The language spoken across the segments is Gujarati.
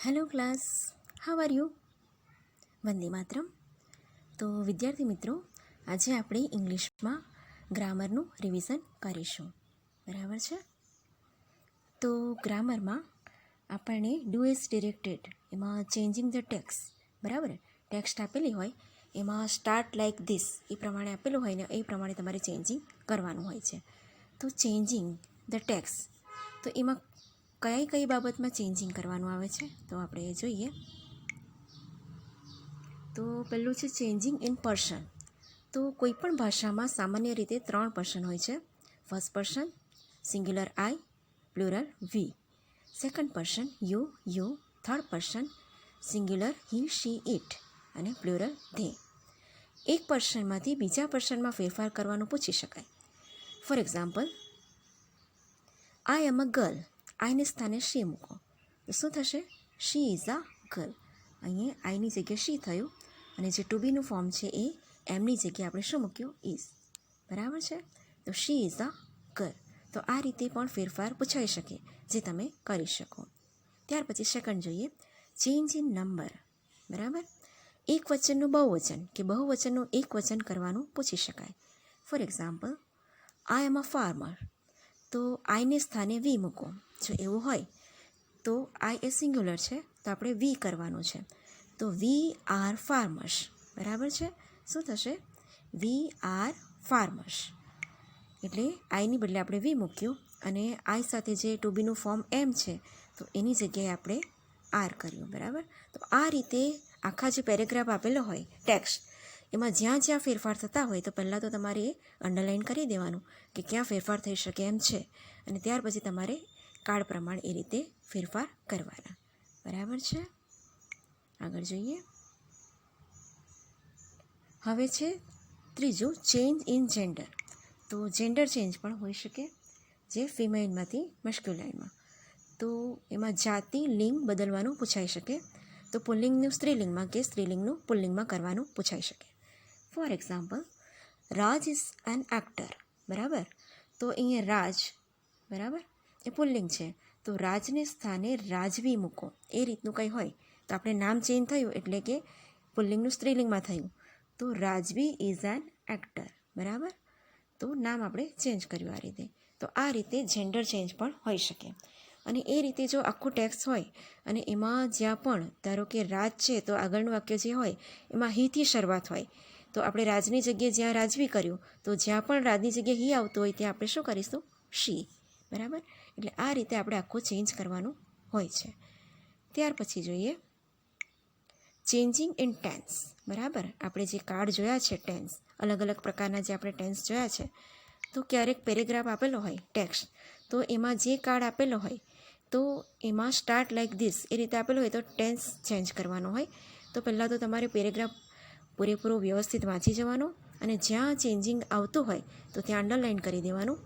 Hello class, how are you? Vande Mataram. તો વિદ્યાર્થી મિત્રો, આજે આપણે ઇંગ્લિશમાં ગ્રામરનું રિવિઝન કરીશું, બરાબર છે? તો ગ્રામરમાં આપણને ડુ એઝ ડિરેક્ટેડ એમાં ચેન્જિંગ ધ ટેક્સ્ટ, બરાબર? ટેક્સ્ટ આપેલી હોય એમાં સ્ટાર્ટ લાઇક ધીસ એ પ્રમાણે આપેલું હોય ને એ પ્રમાણે તમારે ચેન્જિંગ કરવાનું હોય છે. તો ચેન્જિંગ ધ ટેક્સ્ટ, તો એમાં કઈ બાબતમાં ચેન્જિંગ કરવાનું આવે છે તો આપણે જોઈએ. તો પહેલું છે ચેન્જિંગ ઇન પર્સન. તો કોઈ પણ ભાષામાં સામાન્ય રીતે 3 પર્સન હોય છે. First person singular I, plural we. Second person you. Third person singular he, she, it અને પ્લુરલ ધે. એક પર્સનમાંથી બીજા પર્સનમાં ફેરફાર કરવાનું પૂછી શકાય. For example, I am a girl. આઈને સ્થાને શી મૂકો તો શું થશે? She is a girl. અહીંયા આઈની જગ્યાએ શી થયું અને જે ટુ બીનું ફોર્મ છે એ એમની જગ્યાએ આપણે શું મૂક્યું? ઇઝ. બરાબર છે? તો શી ઇઝ અ ગર્લ. તો આ રીતે પણ ફેરફાર પૂછાઈ શકે, જે તમે કરી શકો. ત્યાર પછી સેકન્ડ જોઈએ, ચેન્જ ઇન નંબર. બરાબર? એક વચનનું બહુવચન કે બહુવચનનું એક વચન કરવાનું પૂછી શકાય. For example, I am a farmer. તો આઈને સ્થાને વી મૂકો. જો એવું હોય તો આઈ એ સિંગ્યુલર છે તો આપણે વી કરવાનું છે. તો વી આર ફાર્મર્સ. બરાબર છે? શું થશે? વી આર ફાર્મર્સ. એટલે આઈની બદલે આપણે વી મૂક્યું અને આઈ સાથે જે ટુ બીનું ફોર્મ એમ છે તો એની જગ્યાએ આપણે આર કર્યું. બરાબર? તો આ રીતે આખા જે પેરેગ્રાફ આપેલો હોય ટેક્સ્ટ, એમાં જ્યાં જ્યાં ફેરફાર થતા હોય તો પહેલાં તો તમારે એ અંડરલાઇન કરી દેવાનું કે ક્યાં ફેરફાર થઈ શકે એમ છે, અને ત્યાર પછી તમારે કાર્ડ પ્રમાણે એ રીતે ફેરફાર કરવાના. બરાબર છે? આગળ જોઈએ. હવે છે ત્રીજું, ચેન્જ ઇન જેન્ડર. તો જેન્ડર ચેન્જ પણ હોઈ શકે, જે ફિમેલમાંથી મસ્ક્યુલાઇનમાં. તો એમાં જાતિ, લિંગ બદલવાનું પૂછાઈ શકે. તો પુલ્લિંગનું સ્ત્રીલિંગમાં કે સ્ત્રીલિંગનું પુલ્લિંગમાં કરવાનું પૂછાઈ શકે. For example, Raj is an actor. બરાબર? તો અહીંયા રાજ, બરાબર, એ પુલ્લિંગ છે તો રાજને સ્થાને રાજવી મૂકો. એ રીતનું કંઈ હોય તો આપણે નામ ચેન્જ થયું એટલે કે પુલ્લિંગનું સ્ત્રીલિંગમાં થયું. તો રાજવી ઇઝ એન એક્ટર. બરાબર? તો નામ આપણે ચેન્જ કર્યું આ રીતે. તો આ રીતે જેન્ડર ચેન્જ પણ હોઈ શકે. અને એ રીતે જો આખું ટેક્સ્ટ હોય અને એમાં જ્યાં પણ ધારો કે રાજ છે તો આગળનું વાક્ય જે હોય એમાં હીથી શરૂઆત હોય તો આપણે રાજની જગ્યાએ જ્યાં રાજવી કર્યું તો જ્યાં પણ રાજની જગ્યાએ હી આવતું હોય ત્યાં આપણે શું કરીશું? શી. બરાબર? એટલે આ રીતે આપણે આખું ચેન્જ કરવાનું હોય છે. ત્યાર પછી જોઈએ ચેન્જિંગ ઇન ટેન્સ. બરાબર? આપણે જે કાર્ડ જોયા છે ટેન્સ, અલગ અલગ પ્રકારના જે આપણે ટેન્સ જોયા છે, તો ક્યારેક પેરેગ્રાફ આપેલો હોય ટેક્સ્ટ, તો એમાં જે કાર્ડ આપેલો હોય તો એમાં સ્ટાર્ટ લાઇક ધીસ એ રીતે આપેલું હોય તો ટેન્સ ચેન્જ કરવાનો હોય. તો પહેલાં તો તમારે પેરેગ્રાફ પૂરેપૂરો વ્યવસ્થિત વાંચી જવાનો અને જ્યાં ચેન્જિંગ આવતું હોય તો ત્યાં અંડરલાઇન કરી દેવાનું,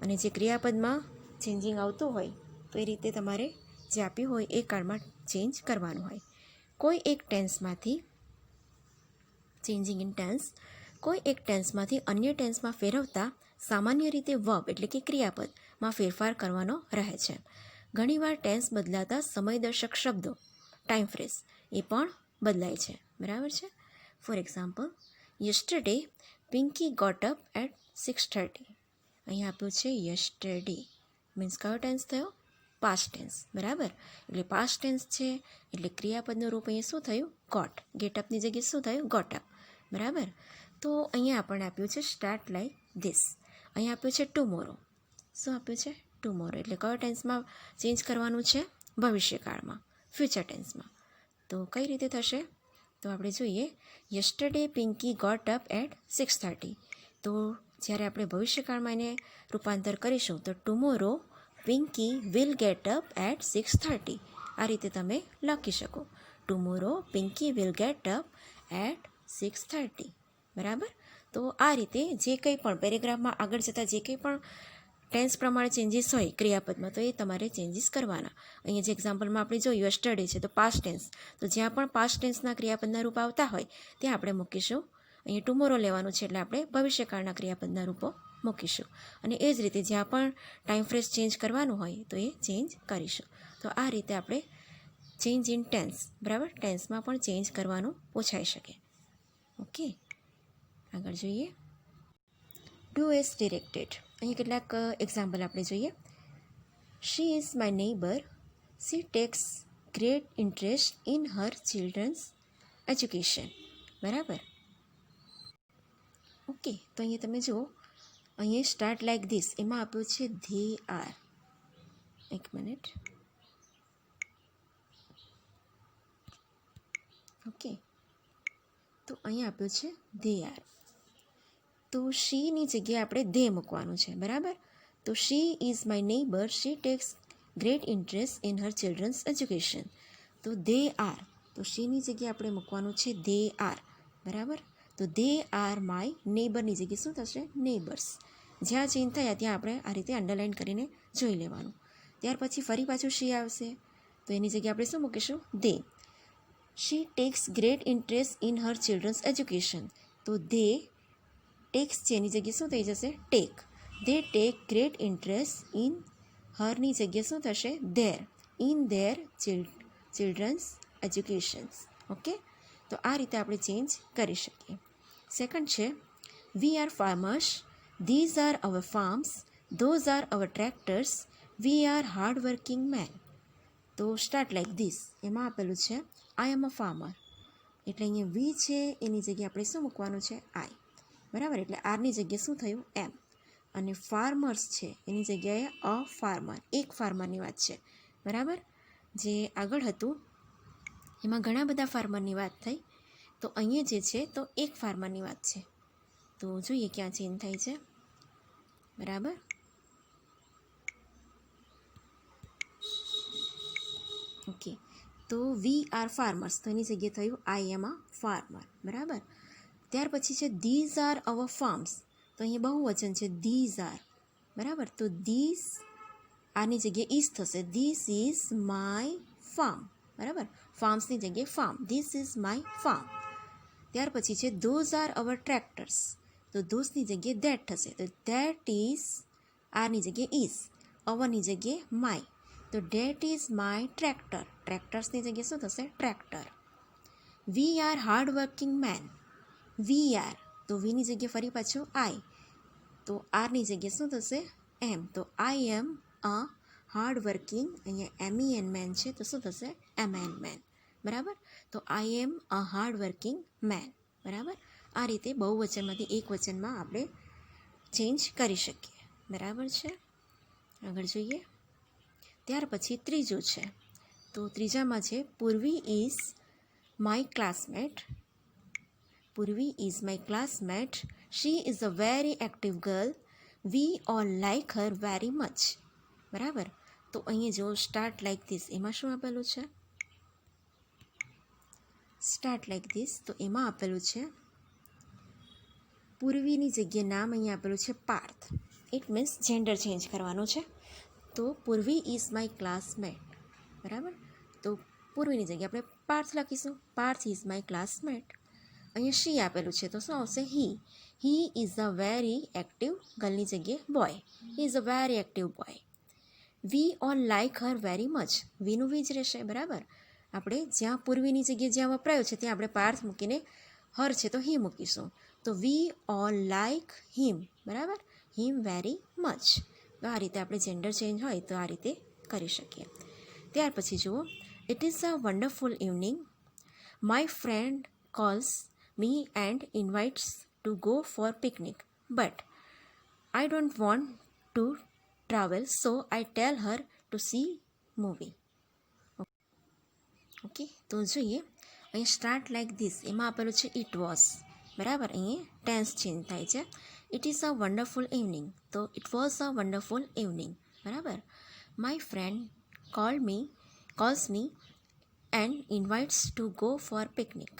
અને જે ક્રિયાપદમાં ચેન્જિંગ આવતું હોય તો એ રીતે તમારે જે આપ્યું હોય એ કાર્ડમાં ચેન્જ કરવાનું હોય. કોઈ એક ટેન્સમાંથી ચેન્જિંગ ઇન ટેન્સ, કોઈ એક ટેન્સમાંથી અન્ય ટેન્સમાં ફેરવતા સામાન્ય રીતે વર્બ એટલે કે ક્રિયાપદમાં ફેરફાર કરવાનો રહે છે. ઘણીવાર ટેન્સ બદલાતા સમયદર્શક શબ્દો ટાઈમ ફ્રેઝ એ પણ બદલાય છે. બરાબર છે? For example, yesterday Pinky got up at 6:30. અહીંયા આપ્યું છે યસ્ટરડે, મીન્સ કયો ટેન્સ થયો? Past tense. બરાબર? એટલે પાસ્ટ ટેન્સ છે એટલે ક્રિયાપદનું રૂપ અહીંયા શું થયું? ગોટ. ગેટઅપની જગ્યાએ શું થયું? Got up. બરાબર? તો અહીંયા આપણને આપ્યું છે સ્ટાર્ટ લાઇક ધીસ. અહીંયા આપ્યું છે ટુમોરો. શું આપ્યું છે? ટુમોરો. એટલે કયો ટેન્સમાં ચેન્જ કરવાનું છે? ભવિષ્યકાળમાં, ફ્યુચર ટેન્સમાં. તો કઈ રીતે થશે? તો આપણે જોઈએ, yesterday Pinky got up at 6:30. તો જ્યારે આપણે ભવિષ્યકાળમાં એને રૂપાંતર કરીશું તો tomorrow Pinky will get up at 6:30. આ રીતે તમે લખી શકો. Tomorrow Pinky will get up at 6:30. બરાબર? તો આ રીતે જે કંઈ પણ પેરેગ્રાફમાં આગળ જતાં જે કંઈ પણ ટેન્સ પ્રમાણે ચેન્જીસ હોય ક્રિયાપદમાં તો એ તમારે ચેન્જીસ કરવાના. અહીંયા જે એક્ઝામ્પલમાં આપણે જોયું યસ્ટરડે છે તો પાસ્ટ ટેન્સ, તો જ્યાં પણ પાસ્ટ ટેન્સના ક્રિયાપદના રૂપ આવતા હોય ત્યાં આપણે મૂકીશું. અહીંયા ટુમોરો લેવાનું છે એટલે આપણે ભવિષ્યકાળના ક્રિયાપદના રૂપો મૂકીશું. અને એ જ રીતે જ્યાં પણ ટાઈમ ફ્રેઝ ચેન્જ કરવાનું હોય તો એ ચેન્જ કરીશું. તો આ રીતે આપણે ચેન્જ ઇન ટેન્સ, બરાબર, ટેન્સમાં પણ ચેન્જ કરવાનું પૂછાઈ શકે. ઓકે, આગળ જોઈએ. Do as directed. અહીં કેટલાક એક્ઝામ્પલ આપણે જોઈએ. She is my neighbour. She takes great interest in her children's education. બરાબર. ઓકે, તો અહીંયા તમે જુઓ, અહીંયા સ્ટાર્ટ લાઈક ધીસ એમાં આપ્યું છે ધે આર. એક મિનિટ. ઓકે, તો અહીંયા આપ્યું છે ધે આર. તો શીની જગ્યાએ આપણે ધે મૂકવાનું છે, બરાબર. તો she is my neighbour. She takes great interest in her children's education. તો ધે આર, તો શીની જગ્યાએ આપણે મૂકવાનું છે ધે આર, બરાબર. તો ધે આર માય નેબરની જગ્યાએ શું થશે? નેબર્સ. જ્યાં ચેન્જ થયા ત્યાં આપણે આ રીતે અંડરલાઇન કરીને જોઈ લેવાનું. ત્યાર પછી ફરી પાછું શી આવશે, તો એની જગ્યાએ આપણે શું મૂકીશું? They. She takes great interest in her children's education. તો ધે ટેક્સ છે એની જગ્યાએ શું થઈ જશે? Take. They take great interest in હરની જગ્યાએ શું થશે? Their. In their children's educations. Okay, તો આ રીતે આપણે ચેન્જ કરી શકીએ. સેકન્ડ છે we are farmers. These are our farms. Those are our tractors. We are hard working men. તો સ્ટાર્ટ લાઈક ધીસ એમાં આપેલું છે આઈ એમ અ ફાર્મર. એટલે અહીંયા વી છે એની જગ્યાએ આપણે શું મૂકવાનું છે? આઈ. બરાબર, એટલે આરની જગ્યાએ શું થયું? એમ. અને ફાર્મર્સ છે એની જગ્યાએ અ ફાર્મર, એક ફાર્મરની વાત છે, બરાબર. જે આગળ હતું એમાં ઘણા બધા ફાર્મરની વાત થઈ, તો અહીંયા જે છે તો એક ફાર્મરની વાત છે. તો જોઈએ ક્યાં ચેન્જ થાય છે, બરાબર. ઓકે, તો વી આર ફાર્મર્સ, તો એની જગ્યાએ થયું આઈ એમ અ ફાર્મર, બરાબર. ત્યાર પછી છે ધીઝ આર અવર ફાર્મ્સ. તો અહીંયા બહુવચન છે ધીઝ આર, બરાબર. તો ધીઝ આની જગ્યાએ ઇઝ થશે. ધીસ ઇઝ માય ફાર્મ, બરાબર. ફાર્મ્સની જગ્યાએ farm. This is my farm. ત્યાર પછી છે ધોઝ આર અવર ટ્રેક્ટર્સ. તો ધોઝની જગ્યાએ ધેટ થશે. તો ધેટ ઇઝ આરની જગ્યાએ ઇઝ, અવરની જગ્યાએ માય. તો ધેટ ઇઝ માય ટ્રેક્ટર. ટ્રેક્ટર્સની જગ્યાએ શું થશે? Tractor. We are hard working men. We are, તો વીની જગ્યાએ ફરી પાછું આઈ. તો આરની જગ્યાએ શું થશે? એમ. તો આઈ એમ અ હાર્ડ વર્કિંગ, અહીંયા એમઈએન મેન છે તો શું થશે? એમએન મેન, બરાબર. તો આઈ am a hard working main, બરાબર. આ રીતે બહુવચનમાંથી એક વચનમાં આપણે ચેન્જ કરી શકીએ, બરાબર છે. આગળ જોઈએ. ત્યાર પછી ત્રીજું છે, તો ત્રીજામાં છે Purvi is my classmate. Purvi is my classmate. She is a very active girl. We all like her very much. બરાબર. તો અહીંયા જો સ્ટાર્ટ લાઈક ધીસ એમાં શું આપેલું છે? સ્ટાર્ટ લાઈક ધીસ, તો એમાં આપેલું છે પૂર્વીની જગ્યાએ નામ અહીંયા આપેલું છે Parth. It means gender change કરવાનું છે. તો પૂર્વી ઇઝ માય ક્લાસમેટ, બરાબર. તો પૂર્વીની જગ્યાએ આપણે પાર્થ લખીશું. Parth is my classmate. અહીંયા શી આપેલું છે તો શું આવશે? He. He is a very active, ગર્લની જગ્યાએ boy. He is a very active boy. We all like her very much. વીનું વી જ રહેશે, બરાબર. આપણે જ્યાં પૂર્વીની જગ્યાએ જ્યાં વપરાયો છે ત્યાં આપણે પાર્થ મૂકીને હર છે તો હી મૂકીશું. તો વી ઓલ લાઇક હિમ, બરાબર. હિમ વેરી મચ. તો આ રીતે આપણે જેન્ડર ચેન્જ હોય તો આ રીતે કરી શકીએ. ત્યાર પછી જુઓ, it is a wonderful evening. My friend calls me and invites to go for picnic, but I don't want to travel, so I tell her to see movie. Okay, તો જોઈએ અહીં સ્ટાર્ટ લાઈક ધીસ એમાં આપેલું છે ઇટ વોઝ, બરાબર. અહીં ટેન્સ ચેન્જ થાય છે. It is a wonderful evening, તો it was a wonderful evening, બરાબર. My friend calls me and invites to go for picnic,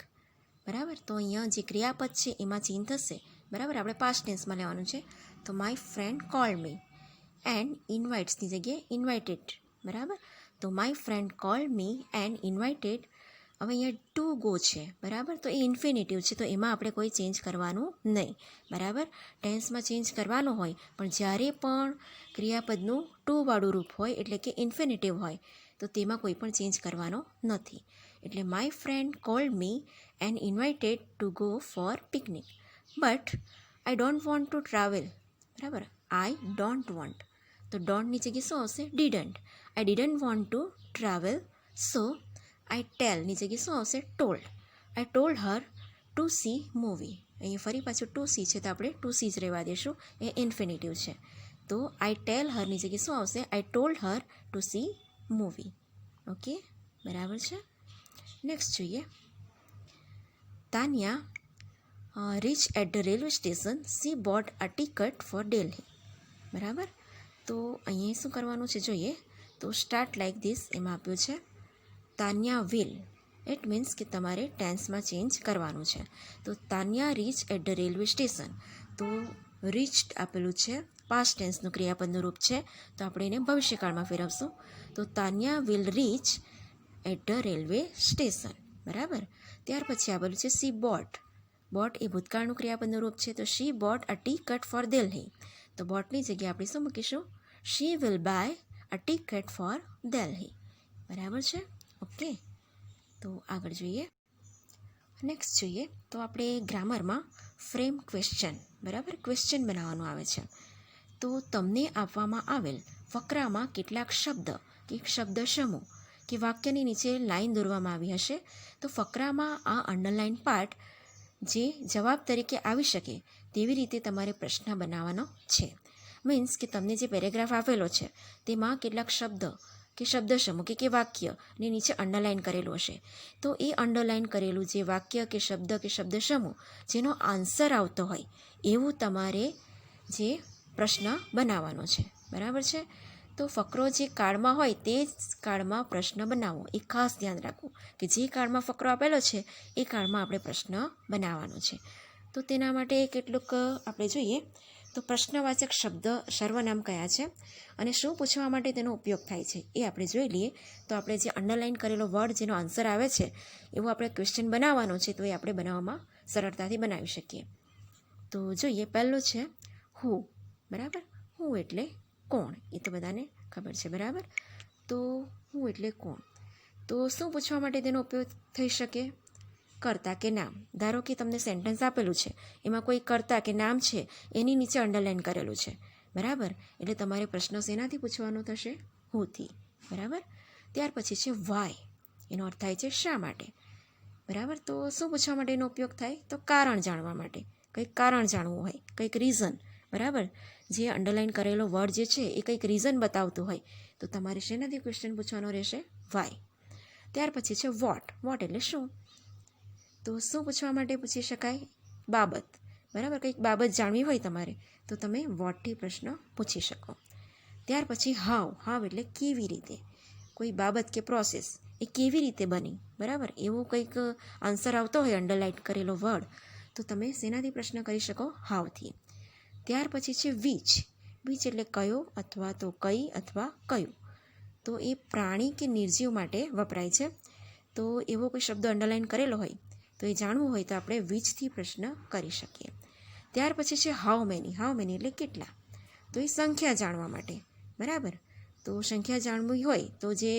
બરાબર. તો અહીંયા જે ક્રિયાપદ છે એમાં ચેન્જ થશે, બરાબર. આપણે પાસ્ટ ટેન્સમાં લેવાનું છે. તો my friend called me and ઇન્વાઇટ્સની જગ્યાએ ઇન્વાઇટેડ, બરાબર. તો my friend called me and invited. હવે અહીંયા ટુ ગો છે, બરાબર. તો એ ઇન્ફિનિટિવ છે, તો એમાં આપણે કોઈ ચેન્જ કરવાનું નહીં, બરાબર. ટેન્સમાં ચેન્જ કરવાનો હોય પણ જ્યારે પણ ક્રિયાપદનું ટુ વાળું રૂપ હોય એટલે કે ઇન્ફિનિટિવ હોય તો તેમાં કોઈ પણ ચેન્જ કરવાનો નથી. એટલે my friend called me and invited to go for picnic but I don't want to travel. બરાબર, આઈ ડોન્ટ વોન્ટ, તો ડોન્ટની જગ્યાએ શું આવશે? Didn't. I didn't want to travel, so I ટેલની જગ્યાએ શું આવશે? Told. I told her to see movie. અહીંયા ફરી પાછું ટુ સી છે તો આપણે ટુ સી જ રહેવા દઈશું, એ ઇન્ફિનિટિવ છે. તો આઈ ટેલ હરની જગ્યાએ શું આવશે? I told her to see movie. Okay, બરાબર છે. નેક્સ્ટ જોઈએ. Tanya reach at the railway station, she bought a ticket for Delhi. બરાબર, તો અહીંયા શું કરવાનું છે જોઈએ. તો સ્ટાર્ટ લાઇક ધીસ એમાં આપ્યું છે તાન્યા વિલ. ઇટ મીન્સ કે તમારે ટેન્સમાં ચેન્જ કરવાનું છે. તો Tanya reach at the railway station, તો રીચ્ડ આપેલું છે, પાસ્ટ ટેન્સનું ક્રિયાપદનું રૂપ છે, તો આપણે એને ભવિષ્યકાળમાં ફેરવશું. તો Tanya will reach at the railway station. બરાબર, ત્યાર પછી આપેલું છે સી બોટ. બોટ એ ભૂતકાળનું ક્રિયાપદનું રૂપ છે, તો she bought a ticket for Delhi. તો બોટની જગ્યાએ આપણે શું મૂકીશું? She will buy a ticket for Delhi. બરાબર છે. ઓકે, તો આગળ જોઈએ. નેક્સ્ટ જોઈએ તો આપણે ગ્રામરમાં ફ્રેમ ક્વેશ્ચન, બરાબર, ક્વેશ્ચન બનાવવાનું આવે છે. તો તમને આપવામાં આવેલ ફકરામાં કેટલાક શબ્દ કે શબ્દ સમૂહ કે વાક્યની નીચે લાઈન દોરવામાં આવી હશે. તો ફકરામાં આ અંડરલાઇન પાર્ટ જે જવાબ તરીકે આવી શકે તેવી રીતે તમારે પ્રશ્ન બનાવવાનો છે. મીન્સ કે તમને જે પેરેગ્રાફ આપેલો છે તેમાં કેટલાક શબ્દ કે શબ્દ સમૂહ કે વાક્યની નીચે અંડરલાઇન કરેલું હશે. તો એ અંડરલાઇન કરેલું જે વાક્ય કે શબ્દ સમૂહ જેનો આન્સર આવતો હોય એવું તમારે જે પ્રશ્ન બનાવવાનો છે. બરાબર છે. તો ફકરો જે કાળમાં હોય તે જ કાળમાં પ્રશ્ન બનાવવો, એ ખાસ ધ્યાન રાખવું કે જે કાળમાં ફકરો આપેલો છે એ કાળમાં આપણે પ્રશ્ન બનાવવાનો છે. તો તેના માટે કેટલુંક આપણે જોઈએ. તો પ્રશ્નવાચક શબ્દ સર્વનામ કયા છે અને શું પૂછવા માટે તેનો ઉપયોગ થાય છે એ આપણે જોઈ લઈએ. તો આપણે જે અંડરલાઇન કરેલો વર્ડ જેનો આન્સર આવે છે એવો આપણે ક્વેશ્ચન બનાવવાનો છે, તો એ આપણે બનાવવામાં સરળતાથી બનાવી શકીએ. તો જોઈએ, પહેલું છે હુ. બરાબર, હુ એટલે કોણ, એ તો બધાને ખબર છે. બરાબર, તો હુ એટલે કોણ. તો શું પૂછવા માટે તેનો ઉપયોગ થઈ શકે? કર્તા કે નામ. ધારો કે તમને સેન્ટેન્સ આપેલું છે, એમાં કોઈ કર્તા કે નામ છે એની નીચે અંડરલાઇન કરેલું છે. બરાબર, એટલે તમારે પ્રશ્ન શેનાથી પૂછવાનો થશે? હુથી. બરાબર, ત્યાર પછી છે વાય. એનો અર્થ થાય છે શા માટે. બરાબર, તો શું પૂછવા માટે એનો ઉપયોગ થાય? તો કારણ જાણવા માટે. કંઈક કારણ જાણવું હોય, કંઈક રીઝન. બરાબર, જે અંડરલાઇન કરેલો વર્ડ જે છે એ કંઈક રીઝન બતાવતું હોય તો તમારે શેનાથી ક્વેશ્ચન પૂછવાનો રહેશે? વાય. ત્યાર પછી છે વોટ. વોટ એટલે શું. તો શું પૂછવા માટે પૂછી શકાય? બાબત. બરાબર, કંઈક બાબત જાણવી હોય તમારે તો તમે વોટથી પ્રશ્ન પૂછી શકો. ત્યાર પછી હાવ. હાવ એટલે કેવી રીતે. કોઈ બાબત કે પ્રોસેસ એ કેવી રીતે બની. બરાબર, એવું કંઈક આન્સર આવતો હોય અંડરલાઇન કરેલો વર્ડ તો તમે શેનાથી પ્રશ્ન કરી શકો? હાવથી. ત્યાર પછી છે વિચ. વિચ એટલે કયો અથવા તો કઈ અથવા કયું. તો એ પ્રાણી કે નિર્જીવ માટે વપરાય છે. તો એવો કોઈ શબ્દ અંડરલાઇન કરેલો હોય તો એ જાણવું હોય તો આપણે વિચથી પ્રશ્ન કરી શકીએ. ત્યાર પછી છે હાઉ મેની. હાઉ મેની એટલે કેટલા. તો એ સંખ્યા જાણવા માટે. બરાબર, તો સંખ્યા જાણવી હોય તો જે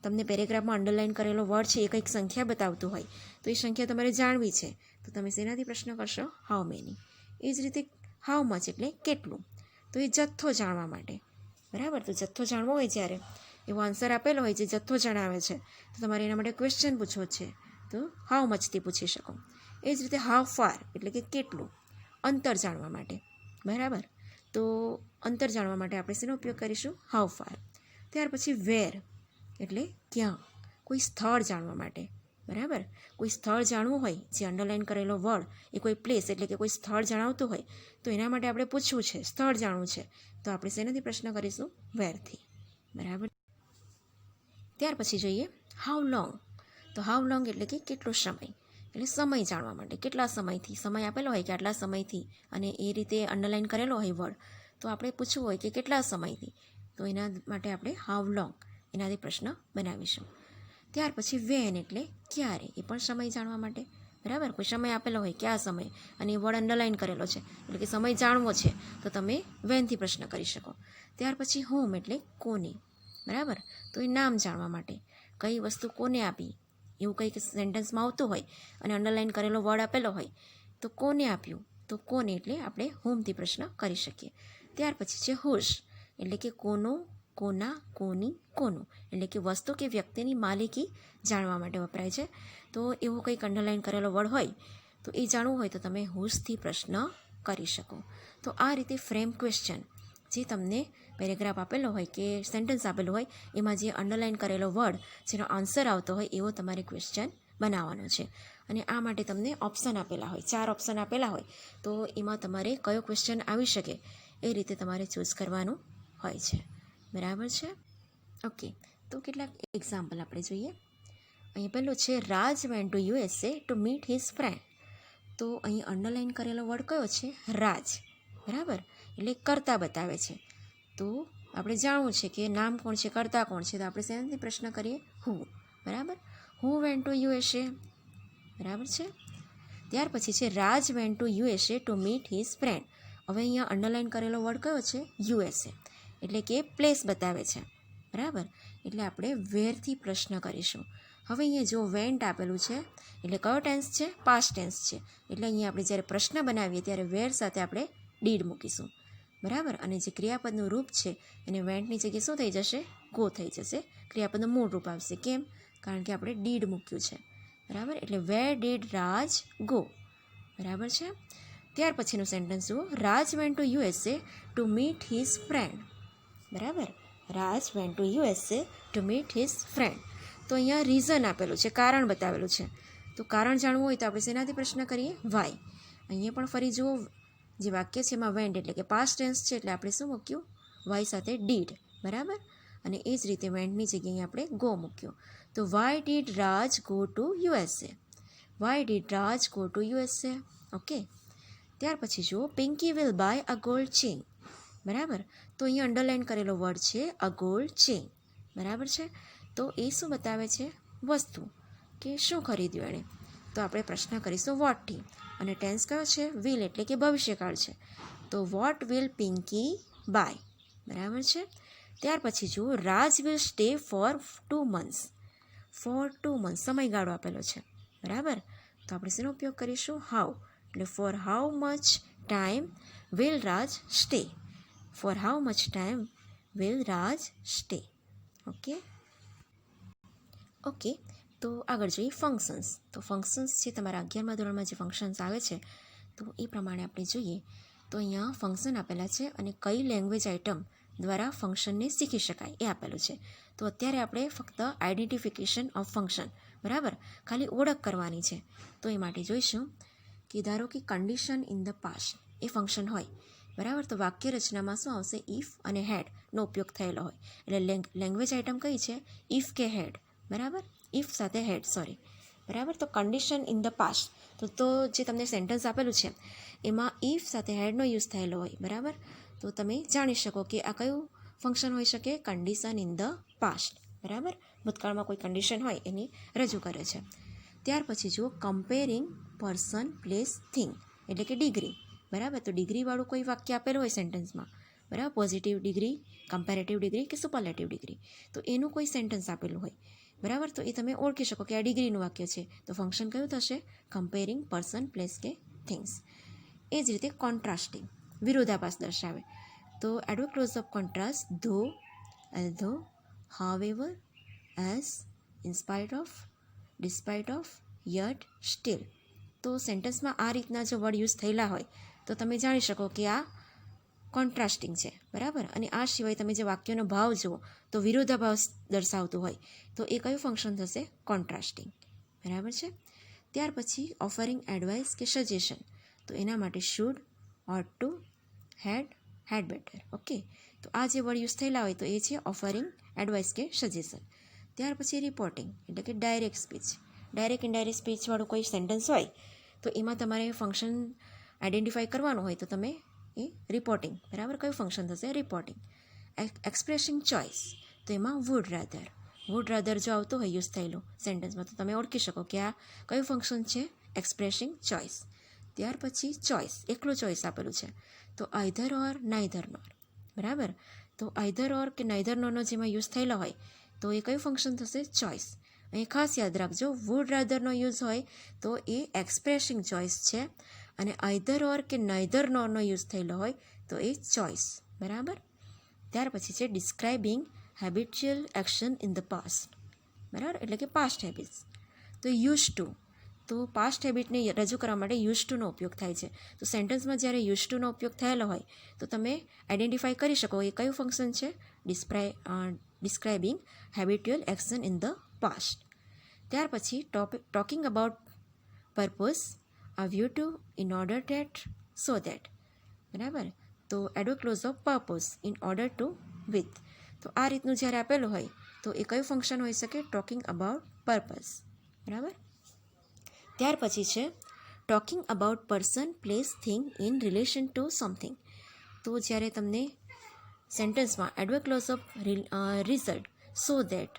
તમને પેરેગ્રાફમાં અંડરલાઇન કરેલો વર્ડ છે એ કંઈક સંખ્યા બતાવતું હોય તો એ સંખ્યા તમારે જાણવી છે તો તમે શેનાથી પ્રશ્ન કરશો? How many. એ જ રીતે હાઉ મચ એટલે કેટલું. તો એ જથ્થો જાણવા માટે. બરાબર, તો જથ્થો જાણવો હોય જ્યારે એવો આન્સર આપેલો હોય જે જથ્થો જણાવે છે તો તમારે એના માટે ક્વેશ્ચન પૂછવો છે તો હાઉ મચથી પૂછી શકો. એ જ રીતે હાઉ ફાર એટલે કે કેટલું. અંતર જાણવા માટે. બરાબર, તો અંતર જાણવા માટે આપણે શેનો ઉપયોગ કરીશું? How far. ત્યાર પછી વેર એટલે ક્યાં. કોઈ સ્થળ જાણવા માટે. બરાબર, કોઈ સ્થળ જાણવું હોય જે અંડરલાઇન કરેલો વર્ડ એ કોઈ પ્લેસ એટલે કે કોઈ સ્થળ જણાવતું હોય તો એના માટે આપણે પૂછવું છે, સ્થળ જાણવું છે તો આપણે શેનાથી પ્રશ્ન કરીશું? વેરથી. બરાબર. ત્યાર પછી જોઈએ હાઉ લોંગ. તો હાઉ લોંગ એટલે કે કેટલો સમય. એટલે સમય જાણવા માટે. કેટલા સમયથી. સમય આપેલો હોય કે આટલા સમયથી અને એ રીતે અંડરલાઇન કરેલો હોય વર્ડ તો આપણે પૂછવું હોય કે કેટલા સમયથી તો એના માટે આપણે હાઉ લોંગ એનાથી પ્રશ્ન બનાવીશું. ત્યાર પછી વેન એટલે ક્યારે. એ પણ સમય જાણવા માટે. બરાબર, કોઈ સમય આપેલો હોય કે આ સમય અને એ વર્ડ અંડરલાઇન કરેલો છે એટલે કે સમય જાણવો છે તો તમે વેનથી પ્રશ્ન કરી શકો. ત્યાર પછી હોમ એટલે કોની. બરાબર. તો એ નામ જાણવા માટે કઈ વસ્તુ કોને આપી એવું કંઈક સેન્ટેન્સમાં આવતું હોય અને અંડરલાઇન કરેલો વર્ડ આપેલો હોય તો કોને આપ્યું, તો કોને એટલે આપણે હુમથી પ્રશ્ન કરી શકીએ. ત્યાર પછી છે હુશ, એટલે કે કોનો, કોના, કોની, કોનું, એટલે કે વસ્તુ કે વ્યક્તિની માલિકી જાણવા માટે વપરાય છે. તો એવો કંઈક અંડરલાઇન કરેલો વર્ડ હોય તો એ જાણવું હોય તો તમે હુશથી પ્રશ્ન કરી શકો. તો આ રીતે ફ્રેમ ક્વેશ્ચન, જે તમને પેરેગ્રાફ આપેલો હોય કે સેન્ટેન્સ આપેલું હોય એમાં જે અંડરલાઇન કરેલો વર્ડ જેનો આન્સર આવતો હોય એવો તમારે ક્વેશ્ચન બનાવવાનો છે. અને આ માટે તમને ઓપ્શન આપેલા હોય, 4 ઓપ્શન આપેલા હોય, તો એમાં તમારે કયો ક્વેશ્ચન આવી શકે એ રીતે તમારે ચૂઝ કરવાનું હોય છે. બરાબર છે. ઓકે, તો કેટલાક એક્ઝામ્પલ આપણે જોઈએ. અહીં પહેલું છે Raj went to USA to meet his friend. તો અહીં અંડરલાઇન કરેલો વર્ડ કયો છે? રાજ. બરાબર, એટલે કરતા બતાવે છે. તો આપણે જાણવું છે કે નામ કોણ છે, કરતા કોણ છે, તો આપણે શેનાથી પ્રશ્ન કરીએ? હુ. બરાબર, હુ વેન્ટ ટુ USA. બરાબર છે. ત્યાર પછી છે Raj went to USA to meet his friend. હવે અહીંયા અંડરલાઇન કરેલો વર્ડ કયો છે? USA, એટલે કે પ્લેસ બતાવે છે. બરાબર, એટલે આપણે વેરથી પ્રશ્ન કરીશું. હવે અહીંયા જો વેન્ટ આપેલું છે એટલે કયો ટેન્સ છે? પાસ્ટ ટેન્સ છે. એટલે અહીંયા આપણે જ્યારે પ્રશ્ન બનાવીએ ત્યારે વેર સાથે આપણે ડીડ મૂકીશું. બરાબર, અને જે ક્રિયાપદનું રૂપ છે એને વેન્ટની જગ્યાએ શું થઈ જશે? ગો થઈ જશે. ક્રિયાપદનું મૂળ રૂપ આવશે. કેમ? કારણ કે આપણે ડીડ મૂક્યું છે. બરાબર, એટલે વેર ડીડ રાજ ગો. બરાબર છે. ત્યાર પછીનું સેન્ટેન્સ જુઓ. Raj went to USA to meet his friend. બરાબર, Raj went to USA to meet his friend. તો અહીંયા રીઝન આપેલું છે, કારણ બતાવેલું છે. તો કારણ જાણવું હોય તો આપણે શેનાથી પ્રશ્ન કરીએ? વાય. અહીંયા પણ ફરી જુઓ, જે વાક્ય છે એમાં વેન્ટ એટલે કે પાસ્ટ ટેન્સ છે એટલે આપણે શું મૂક્યું? વાય સાથે ડીડ. બરાબર, અને એ જ રીતે વેન્ટની જગ્યાએ આપણે ગો મૂક્યો. તો why did Raj go to USA. Why did Raj go to USA. Okay. ત્યાર પછી જુઓ, Pinky will buy a gold chain. બરાબર, તો અહીંયા અંડરલાઇન કરેલો વર્ડ છે અ ગોલ્ડ ચેઇન. બરાબર છે. તો એ શું બતાવે છે? વસ્તુ, કે શું ખરીદ્યું એણે. તો આપણે પ્રશ્ન કરીશું વોટથી. અને ટેન્સ કયો છે? વિલ, એટલે કે ભવિષ્યકાળ છે. તો વોટ વિલ પિંકી બાય. બરાબર છે. ત્યાર પછી જુઓ, Raj will stay for 2 months. For 2 months સમયગાળો આપેલો છે. બરાબર, તો આપણે શેનો ઉપયોગ કરીશું? હાઉ, એટલે for how much time will Raj stay. For how much time will Raj stay. Okay. Okay, તો આગળ જોઈએ ફંક્શન્સ. તો ફંક્શન્સ છે તમારા 11મા ધોરણમાં જે ફંક્શન્સ આવે છે તો એ પ્રમાણે આપણે જોઈએ. તો અહીંયા ફંક્શન આપેલા છે અને કઈ લેંગ્વેજ આઇટમ દ્વારા ફંક્શનને શીખી શકાય એ આપેલું છે. તો અત્યારે આપણે ફક્ત આઈડેન્ટિફિકેશન ઓફ ફંક્શન, બરાબર, ખાલી ઓળખ કરવાની છે. તો એ માટે જોઈશું કે ધારો કે કન્ડિશન ઇન ધ પાસ્ટ એ ફંક્શન હોય. બરાબર, તો વાક્ય રચનામાં શું આવશે? ઇફ અને હેડનો ઉપયોગ થયેલો હોય. એટલે લેંગ્વેજ આઇટમ કઈ છે? ઇફ કે હેડ. બરાબર, ઇફ સાથે હેડ, સોરી. બરાબર, તો કન્ડિશન ઇન ધ પાસ્ટ, તો જે તમને સેન્ટેન્સ આપેલું છે એમાં ઇફ સાથે હેડનો યુઝ થયેલો હોય. બરાબર, તો તમે જાણી શકો કે આ કયું ફંક્શન હોઈ શકે? Condition in the past. બરાબર, ભૂતકાળમાં કોઈ કન્ડિશન હોય એની રજૂ કરે છે. ત્યાર પછી જુઓ, કમ્પેરિંગ પર્સન, પ્લેસ, થિંગ, એટલે કે ડિગ્રી. બરાબર, તો ડિગ્રીવાળું કોઈ વાક્ય આપેલું હોય સેન્ટેન્સમાં. બરાબર, પોઝિટિવ ડિગ્રી, કમ્પેરેટિવ ડિગ્રી કે સુપરલેટિવ ડિગ્રી, તો એનું કોઈ સેન્ટેન્સ આપેલું હોય. બરાબર, તો એ તમે ઓળખી શકો કે આ ડિગ્રીનું વાક્ય છે. તો ફંક્શન કયું થશે? કમ્પેરિંગ પર્સન, પ્લેસ કે થિંગ્સ. એ જ રીતે કોન્ટ્રાસ્ટિંગ, વિરોધાભાસ દર્શાવે. તો adverb clause of contrast, though, although, however, as, in spite of, despite of, yet, still. તો સેન્ટેન્સમાં આ રીતના જો વર્ડ યુઝ થયેલા હોય તો તમે જાણી શકો કે આ કોન્ટ્રાસ્ટિંગ છે. બરાબર, અને આ સિવાય તમે જે વાક્યનો ભાવ જુઓ તો વિરોધાભાસ દર્શાવતું હોય તો એ કયું ફંક્શન થશે? કોન્ટ્રાસ્ટિંગ. બરાબર છે. ત્યાર પછી ઓફરિંગ એડવાઇસ કે સજેશન, તો એના માટે should, ought to, had, had better. Okay, તો આ જે વર્ડ યુઝ થયેલા હોય તો એ છે ઓફરિંગ એડવાઇસ કે સજેશન. ત્યાર પછી રિપોર્ટિંગ, એટલે કે ડાયરેક્ટ સ્પીચ. ડાયરેક્ટ ઇનડાયરેક્ટ સ્પીચવાળું કોઈ સેન્ટેન્સ હોય તો એમાં તમારે ફંક્શન આઈડેન્ટિફાઈ કરવાનું હોય તો તમે એ રિપોર્ટિંગ. બરાબર, કયું ફંક્શન થશે? રિપોર્ટિંગ. એક્સપ્રેસિંગ ચોઇસ, તો એમાં વુડ રાધર. વુડ રાધર જો આવતો હોય યુઝ થયેલું સેન્ટેન્સમાં તો તમે ઓળખી શકો કે આ કયું ફંક્શન છે? Expressing choice. ત્યાર પછી ચોઇસ, એકલું ચોઇસ આપેલું છે તો આઈધર ઓર નાઈધર નોર. બરાબર, તો આઈધર ઓર કે નાઈધર નોનો જેમાં યુઝ થયેલો હોય તો એ કયું ફંક્શન થશે? ચોઇસ. અહીં ખાસ યાદ રાખજો, વુડ રાધરનો યુઝ હોય તો એ એક્સપ્રેસિંગ ચોઇસ છે, અને આઈધર ઓર કે નાઈધર નોનો યુઝ થયેલો હોય તો એ ચોઇસ. બરાબર. ત્યાર પછી છે describing habitual action in the past. બરાબર, એટલે કે પાસ્ટ હેબિટ્સ. તો યુઝ ટુ, તો પાસ્ટ હેબિટને રજૂ કરવા માટે યુઝ ટુનો ઉપયોગ થાય છે. તો સેન્ટેન્સમાં જ્યારે યુઝ ટુનો ઉપયોગ થયેલો હોય તો તમે આઈડેન્ટિફાઈ કરી શકો એ કયું ફંક્શન છે? Describing habitual action in the past. ત્યાર પછી talking about purpose, a view to, in order that, so that. બરાબર. તો adverb clause of purpose, in order to, with. તો આ રીતનું જ્યારે આપેલું હોય તો એ કયું ફંક્શન હોઈ શકે? Talking about purpose. બરાબર. ત્યાર પછી છે talking about person, place, thing in relation to something. તો જ્યારે તમને સેન્ટેન્સમાં adverb clause of result, so that,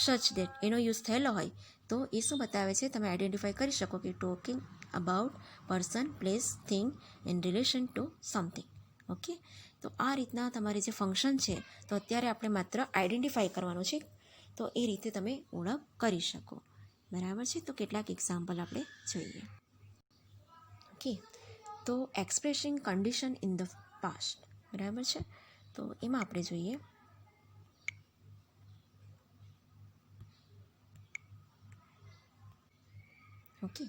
such that એનો યુઝ થયેલો હોય તો એ શું બતાવે છે? તમે આઈડેન્ટિફાઈ કરી શકો કે talking about person, place, thing in relation to something. Okay. તો આ રીતના તમારી જે ફંક્શન છે તો અત્યારે આપણે માત્ર આઈડેન્ટિફાઈ કરવાનું છે, તો એ રીતે તમે ઓળખ કરી શકો. બરાબર છે. તો કેટલાક એક્ઝામ્પલ આપણે જોઈએ. ઓકે. તો expressing condition in the past. બરાબર છે. તો એમાં આપણે જોઈએ ઓકે.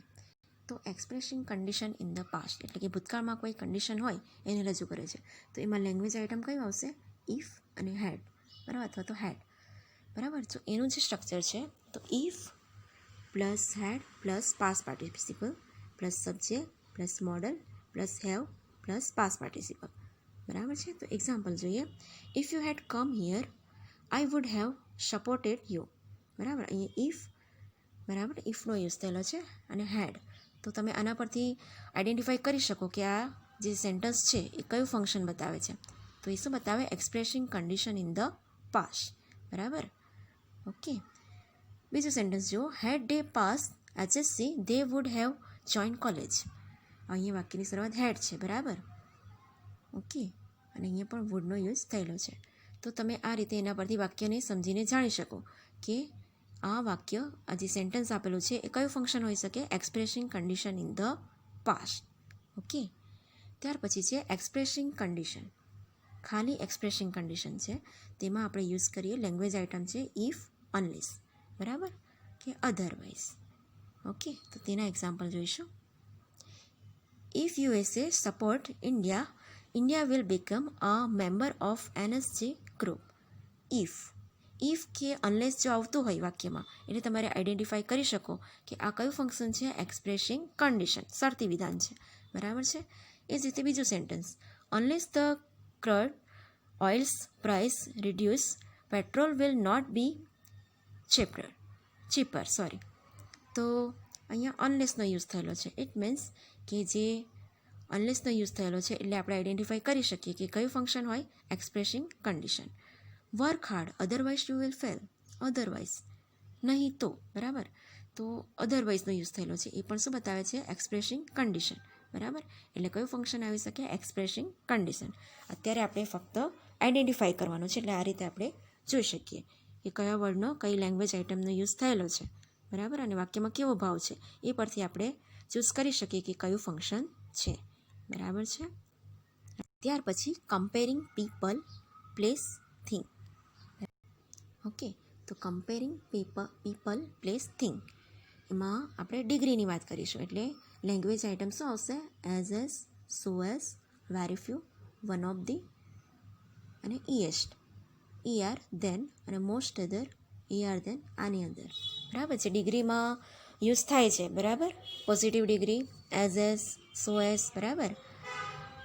તો expressing condition in the past એટલે કે ભૂતકાળમાં કોઈ કન્ડિશન હોય એને રજૂ કરે છે. તો એમાં લેંગ્વેજ આઇટમ કયું આવશે? ઇફ અને હેડ. બરાબર, અથવા તો હેડ. બરાબર. તો એનું જે સ્ટ્રક્ચર છે તો if plus had plus past participle plus subject plus modal plus have plus past participle. બરાબર છે. તો એક્ઝામ્પલ જોઈએ. If you had come here I would have supported you. બરાબર. અહીંયા ઇફ, બરાબર, ઇફનો યુઝ થયેલો છે, અને હેડ. તો તમે આના પરથી આઈડેન્ટિફાઈ કરી શકો કે આ જે સેન્ટેન્સ છે એ કયું ફંક્શન બતાવે છે. તો એ શું બતાવે? Expressing condition in the past. બરાબર. ઓકે. બીજું સેન્ટેન્સ જુઓ. Had they pass HSC they would have join college. અહીંયા વાક્યની શરૂઆત હેડ છે. બરાબર. ઓકે. અને અહીંયા પણ વુડનો યુઝ થયેલો છે. તો તમે આ રીતે એના પરથી વાક્યને સમજીને જાણી શકો કે આ વાક્ય, આ જે સેન્ટેન્સ આપેલું છે એ કયું ફંક્શન હોઈ શકે? Expressing condition in the past. Okay. ત્યાર પછી છે એક્સપ્રેસિંગ કન્ડિશન. ખાલી એક્સપ્રેસિંગ કન્ડિશન છે, તેમાં આપણે યુઝ કરીએ લેંગ્વેજ આઇટમ છે ઇફ, અનલેસ. બરાબર, કે અધરવાઇઝ. ઓકે. તો તેના એક્ઝામ્પલ જોઈશું. If USA support India, India will become a member of NSG group. If કે અનલેસ જો આવતું હોય વાક્યમાં એટલે તમારે આઈડેન્ટિફાઈ કરી શકો કે આ કયું ફંક્શન છે? એક્સપ્રેસિંગ કન્ડિશન, શરતી વિધાન છે. બરાબર છે. એ જ રીતે બીજું sentence. Unless the crude oils price reduce, petrol will not be cheaper. તો અહીંયા અનલેસનો યુઝ થયેલો છે. ઇટ મીન્સ કે જે અનલેસનો યુઝ થયેલો છે એટલે આપણે આઈડેન્ટિફાઈ કરી શકીએ કે કયું ફંક્શન હોય? Expressing condition. Work hard otherwise you will fail. Otherwise, નહીં તો. બરાબર. તો અધરવાઇઝનો યુઝ થયેલો છે, એ પણ શું બતાવે છે? Expressing condition. બરાબર. એટલે કયું ફંક્શન આવી શકે? Expressing condition. અત્યારે આપણે ફક્ત આઈડેન્ટિફાઈ કરવાનું છે, એટલે આ રીતે આપણે જોઈ શકીએ કે કયા વર્ડનો કઈ લેંગ્વેજ આઇટમનો યુઝ થયેલો છે. બરાબર. અને વાક્યમાં કેવો ભાવ છે એ પરથી આપણે ચૂઝ કરી શકીએ કે કયું ફંક્શન છે. બરાબર છે. ત્યાર પછી comparing people, place, thing. Okay. તો કમ્પેરિંગ પીપલ, પ્લેસ, થિંગ એમાં આપણે ડિગ્રીની વાત કરીશું. એટલે લેંગ્વેજ આઇટમ શું આવશે? As, so as, very few, one of the, અને ઇએસ્ટ, ER, ધેન, અને મોસ્ટ અધર, ER, ધેન, આની અંદર. બરાબર છે. ડિગ્રીમાં યુઝ થાય છે. બરાબર. પોઝિટિવ ડિગ્રી એઝ, સો એઝ. બરાબર.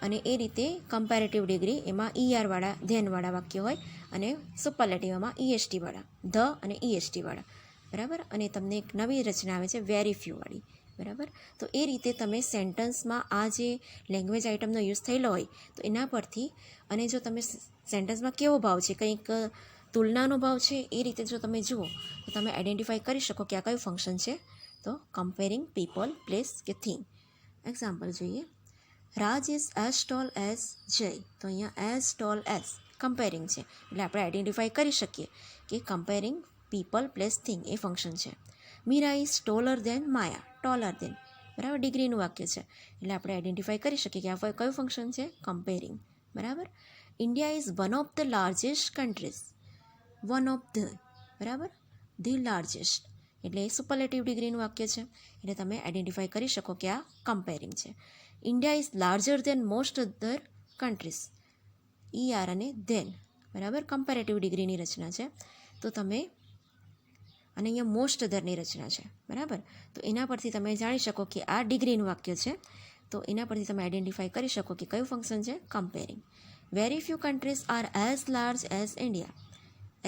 અને એ રીતે કમ્પેરેટિવ ડિગ્રી એમાં ER વાળા, ધેનવાળા વાક્ય હોય, અને સુપરલેટિવમાં EST વાળા, ધ અને EST વાળા. બરાબર. અને તમને એક નવી રચના આવે છે વેરી ફ્યુ વાળી. બરાબર. તો એ રીતે તમે સેન્ટેન્સમાં આ જે લેંગ્વેજ આઇટમનો યુઝ થયેલો હોય તો એના પરથી, અને જો તમે સેન્ટેન્સમાં કેવો ભાવ છે, કંઈક તુલનાનો ભાવ છે, એ રીતે જો તમે જુઓ તો તમે આઈડેન્ટિફાઈ કરી શકો કે આ કયું ફંક્શન છે? તો કમ્પેરિંગ પીપલ, પ્લેસ કે થિંગ. એક્ઝામ્પલ જોઈએ. રાજ ઇઝ એઝ ટોલ એઝ જય. તો અહીંયા એઝ ટોલ એઝ કમ્પેરિંગ છે. એટલે આપણે આઈડેન્ટિફાઈ કરી શકીએ કે કમ્પેરિંગ પીપલ પ્લેસ થિંગ એ ફંક્શન છે. Meera is taller than Maya, taller than, બરાબર, ડિગ્રીનું વાક્ય છે. એટલે આપણે આઈડેન્ટિફાઈ કરી શકીએ કે આ કયું ફંક્શન છે? કમ્પેરિંગ, બરાબર. India is one of the largest countries, one of the, બરાબર, ધી લાર્જેસ્ટ, એટલે એ સુપરલેટિવ ડિગ્રીનું વાક્ય છે. એટલે તમે આઈડેન્ટિફાઈ કરી શકો કે આ કમ્પેરિંગ છે. India is larger than most other countries, આર અને ધેન, બરાબર, કમ્પેરેટિવ ડિગ્રીની રચના છે. તો તમે, અને અહીંયા મોસ્ટ અધરની રચના છે, બરાબર. તો એના પરથી તમે જાણી શકો કે આ ડિગ્રીનું વાક્ય છે. તો એના પરથી તમે આઈડેન્ટિફાઈ કરી શકો કે કયું ફંક્શન છે? Comparing. Very few countries are as large as India,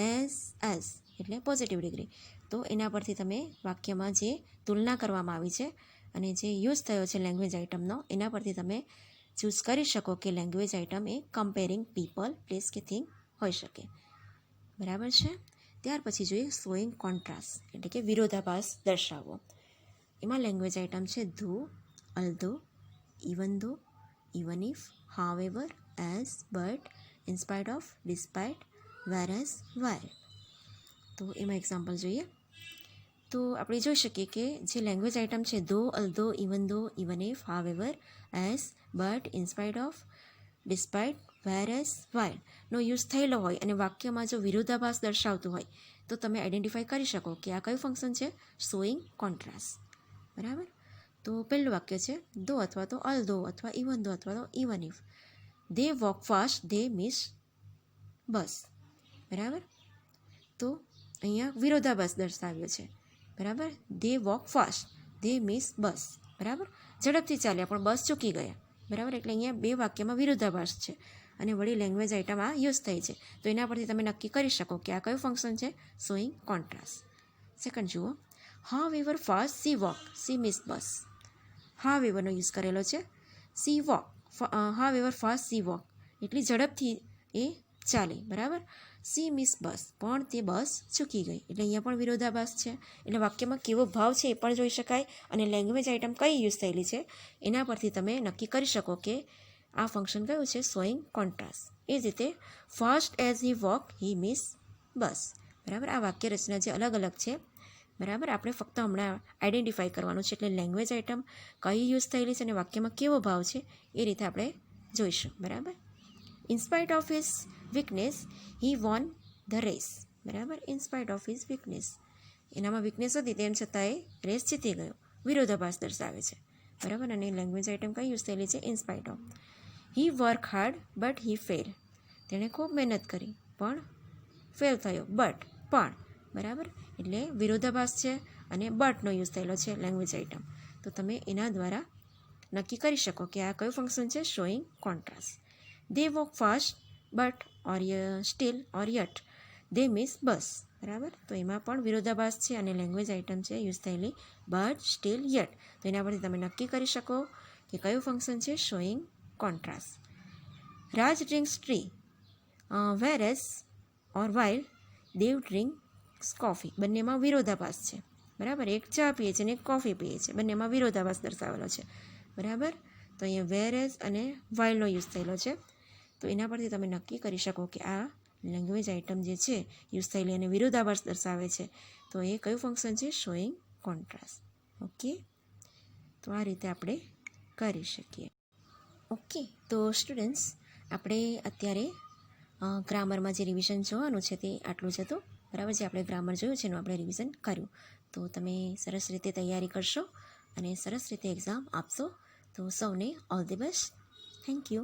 as એટલે પોઝિટિવ ડિગ્રી. તો એના પરથી તમે વાક્યમાં જે તુલના કરવામાં આવી છે અને જે યુઝ થયો છે લેંગ્વેજ આઇટમનો, એના પરથી તમે ચૂઝ કરી શકો કે લેંગ્વેજ આઇટમ એ કમ્પેરિંગ પીપલ, પ્લેસ કે થિંગ હોઈ શકે, બરાબર છે. ત્યાર પછી જોઈએ શોઈંગ કોન્ટ્રાસ્ટ, એટલે કે વિરોધાભાસ દર્શાવવો. એમાં લેંગ્વેજ આઇટમ છે though, although, even though, even if, however, as, but, in spite of, despite, whereas, while. તો એમાં એક્ઝામ્પલ જોઈએ. તો આપણે જોઈ શકીએ કે જે લેંગ્વેજ આઇટમ છે though, although, even if, however, as, but, in spite of, despite, whereas, while નો યુઝ થયેલો હોય અને વાક્યમાં જો વિરોધાભાસ દર્શાવતું હોય તો તમે આઈડેન્ટિફાઈ કરી શકો કે આ કયું ફંક્શન છે? શોઈંગ કોન્ટ્રાસ્ટ, બરાબર. તો પહેલું વાક્ય છે ધો અથવા તો અલ્ધો અથવા ઇવન ધો અથવા તો even if, they walk fast, they miss bus, બરાબર. તો અહીંયા વિરોધાભાસ દર્શાવ્યો છે, બરાબર. They walk fast, they miss bus, બરાબર, ઝડપથી ચાલ્યા પણ બસ ચૂકી ગયા, બરાબર. એટલે અહીંયા બે વાક્યમાં વિરોધાભાસ છે અને વળી લેંગ્વેજ આઇટમ આ યુઝ થઈ છે. તો એના પરથી તમે નક્કી કરી શકો કે આ કયું ફંક્શન છે? Showing contrast. સેકન્ડ જુઓ, however fast she walk, she miss bus. હાવ એવરનો યુઝ કરેલો છે. She walk, however fast she walk, એટલી ઝડપથી એ ચાલી, બરાબર. સી મિસ બસ, પણ તે બસ ચૂકી ગઈ. એટલે અહીંયા પણ વિરોધાભાસ છે. એટલે વાક્યમાં કેવો ભાવ છે એ પણ જોઈ શકાય અને લેંગ્વેજ આઇટમ કઈ યુઝ થયેલી છે એના પરથી તમે નક્કી કરી શકો કે આ ફંક્શન કયું છે? Showing contrast. એ જ રીતે fast as he walk he miss bus, બરાબર. આ વાક્ય રચના જે અલગ અલગ છે, બરાબર, આપણે ફક્ત હમણાં આઈડેન્ટિફાઈ કરવાનું છે. એટલે લેંગ્વેજ આઇટમ કઈ યુઝ થયેલી છે અને વાક્યમાં કેવો ભાવ છે એ રીતે આપણે જોઈશું, બરાબર. In spite of his weakness he won the race, બરાબર. ઇન્સ્પાઇટ ઓફ હિઝ વીકનેસ, એનામાં વીકનેસ હતી તેમ છતાં એ રેસ જીતી ગયો, વિરોધાભાસ દર્શાવે છે, બરાબર. અને લેંગ્વેજ આઇટમ કઈ યુઝ થયેલી છે? In spite of. He work hard but he fell, તેણે ખૂબ મહેનત કરી પણ ફેલ થયો, પણ, બરાબર. એટલે વિરોધાભાસ છે અને બટનો યુઝ થયેલો છે લેંગ્વેજ આઇટમ. તો તમે એના દ્વારા નક્કી કરી શકો કે આ કયું ફંક્શન છે? Showing contrast. They walk fast but or still or yet they miss bus, બરાબર. તો એમાં પણ વિરોધાભાસ છે અને લેંગ્વેજ આઇટમ છે યુઝ થયેલી બટ, સ્ટીલ, યટ. તો એના પરથી તમે નક્કી કરી શકો કે કયું ફંક્શન છે? Showing contrast. Raj drinks tea whereas or while Dev drinks coffee, બંનેમાં વિરોધાભાસ છે, બરાબર. એક ચા પીએ છે અને એક કોફી પીએ છે, બંનેમાં વિરોધાભાસ દર્શાવેલો છે, બરાબર. તો અહીંયા વેરેસ અને વાઇલનો યુઝ થયેલો છે. તો એના પરથી તમે નક્કી કરી શકો કે આ લેંગ્વેજ આઇટમ જે છે યુઝ થયેલી અને વિરોધાભાસ દર્શાવે છે. તો એ કયું ફંક્શન છે? Showing contrast. ઓકે, તો આ રીતે આપણે કરી શકીએ. ઓકે, તો સ્ટુડન્ટ્સ, આપણે અત્યારે ગ્રામરમાં જે રિવિઝન જોવાનું છે તે આટલું જ હતું, બરાબર. જે આપણે ગ્રામર જોયું છે એનું આપણે રિવિઝન કર્યું. તો તમે સરસ રીતે તૈયારી કરશો અને સરસ રીતે એક્ઝામ આપશો. તો સૌને all the best. Thank you.